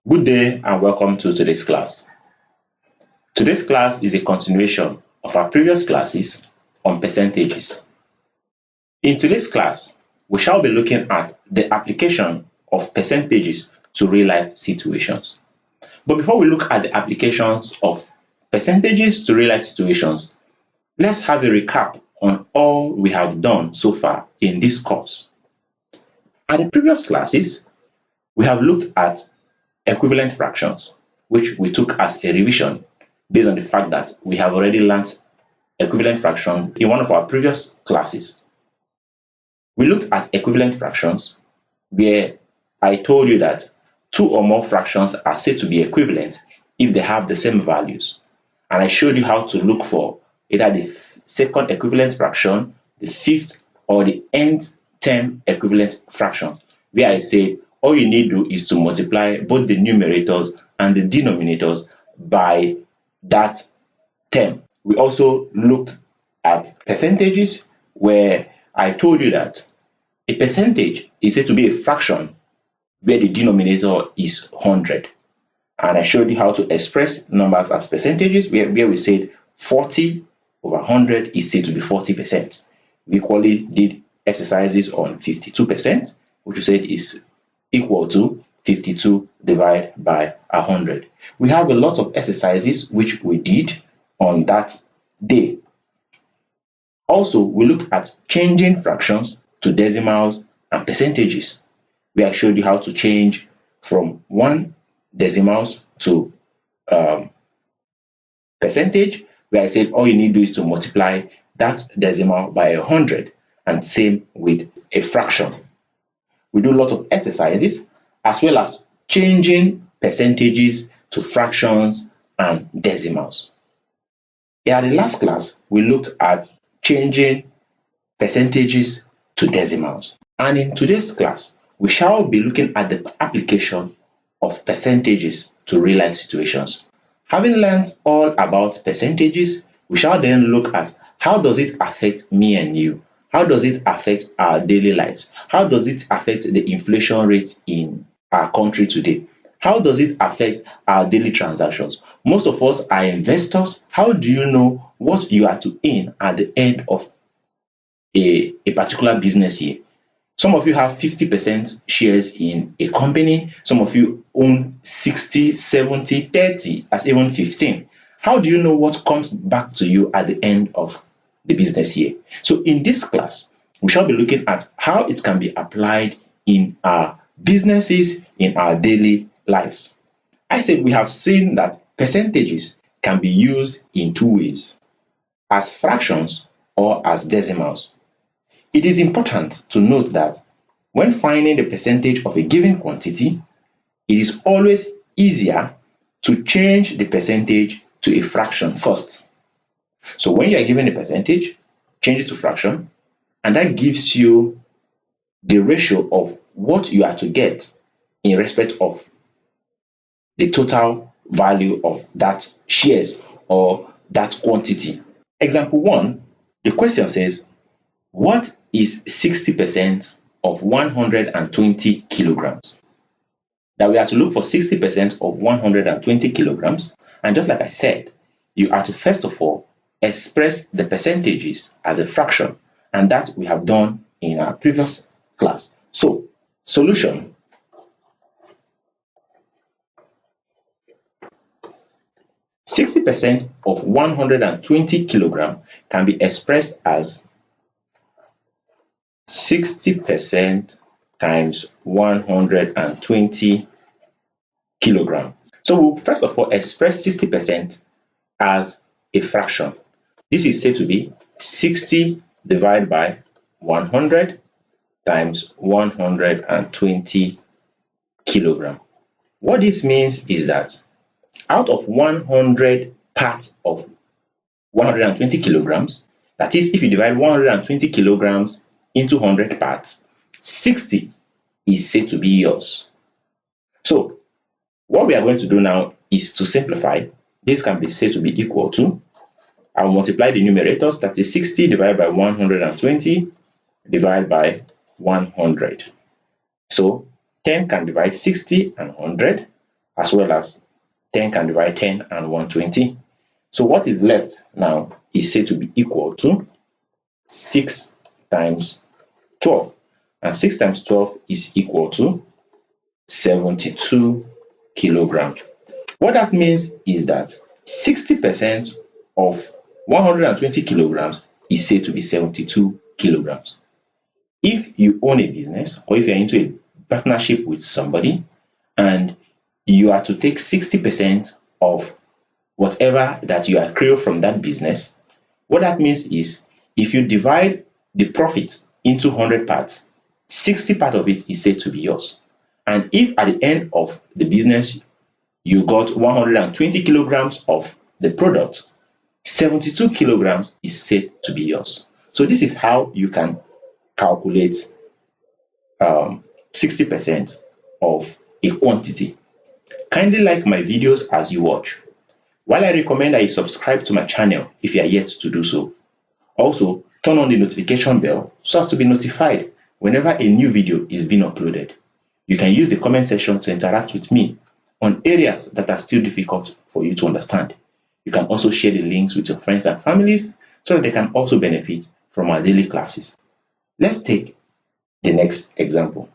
Good day and welcome to today's class. Today's class is a continuation of our previous classes on percentages. In today's class, we shall be looking at the application of percentages to real-life situations. But before we look at the applications of percentages to real-life situations, let's have a recap on all we have done so far in this course. At the previous classes, we have looked at equivalent fractions, which we took as a revision based on the fact that we have already learned equivalent fraction in one of our previous classes. We looked at equivalent fractions where I told you that two or more fractions are said to be equivalent if they have the same values. And I showed you how to look for either the second equivalent fraction, the fifth, or the nth term equivalent fractions, where I said all you need to do is to multiply both the numerators and the denominators by that term. We also looked at percentages where I told you that a percentage is said to be a fraction where the denominator is 100. And I showed you how to express numbers as percentages where we said 40 over 100 is said to be 40%. We equally did exercises on 52%, which we said is equal to 52 divided by 100. We have a lot of exercises which we did on that day. Also, we looked at changing fractions to decimals and percentages, where I showed you how to change from 1 decimals to percentage, where I said all you need to do is to multiply that decimal by 100, and same with a fraction. We do a lot of exercises as well as changing percentages to fractions and decimals. In the last class, we looked at changing percentages to decimals. And in today's class, we shall be looking at the application of percentages to real-life situations. Having learned all about percentages, we shall then look at how does it affect me and you? How does it affect our daily lives? How does it affect the inflation rate in our country today? How does it affect our daily transactions? Most of us are investors. How do you know what you are to earn at the end of a particular business year? Some of you have 50% shares in a company. Some of you own 60, 70, 30, as even 15. How do you know what comes back to you at the end of the business year? So in this class, we shall be looking at how it can be applied in our businesses, in our daily lives. I said we have seen that percentages can be used in two ways, as fractions or as decimals. It is important to note that when finding the percentage of a given quantity, it is always easier to change the percentage to a fraction first. So when you are given a percentage, change it to fraction, and that gives you the ratio of what you are to get in respect of the total value of that shares or that quantity. Example 1, the question says, what is 60% of 120 kilograms? Now we have to look for 60% of 120 kilograms, and just like I said, you are to first of all express the percentages as a fraction, and that we have done in our previous class. So, solution. %60 of 120 kilogram can be expressed as 60% times 120 kilogram. So we'll first of all express 60% as a fraction. This is said to be 60 divided by 100 times 120 kilogram. What this means is that out of 100 parts of 120 kilograms, that is, if you divide 120 kilograms into 100 parts, 60 is said to be yours. So what we are going to do now is to simplify. This can be said to be equal to, I will multiply the numerators, that is 60 divided by 120 divided by 100. So 10 can divide 60 and 100. as well as 10 can divide 10 and 120. So what is left now is said to be equal to 6 times 12. And 6 times 12 is equal to 72 kilograms. What that means is that 60% of 120 kilograms is said to be 72 kilograms. If you own a business or if you're into a partnership with somebody and you are to take 60% of whatever that you accrue from that business, what that means is if you divide the profit into 100 parts, 60 part of it is said to be yours. And if at the end of the business you got 120 kilograms of the product, 72 kilograms is said to be yours. So this is how you can calculate 60% of a quantity. Kindly like my videos as you watch. While I recommend that you subscribe to my channel if you are yet to do so, also turn on the notification bell so as to be notified whenever a new video is being uploaded. You can use the comment section to interact with me on areas that are still difficult for you to understand. You can also share the links with your friends and families so that they can also benefit from our daily classes. Let's take the next example.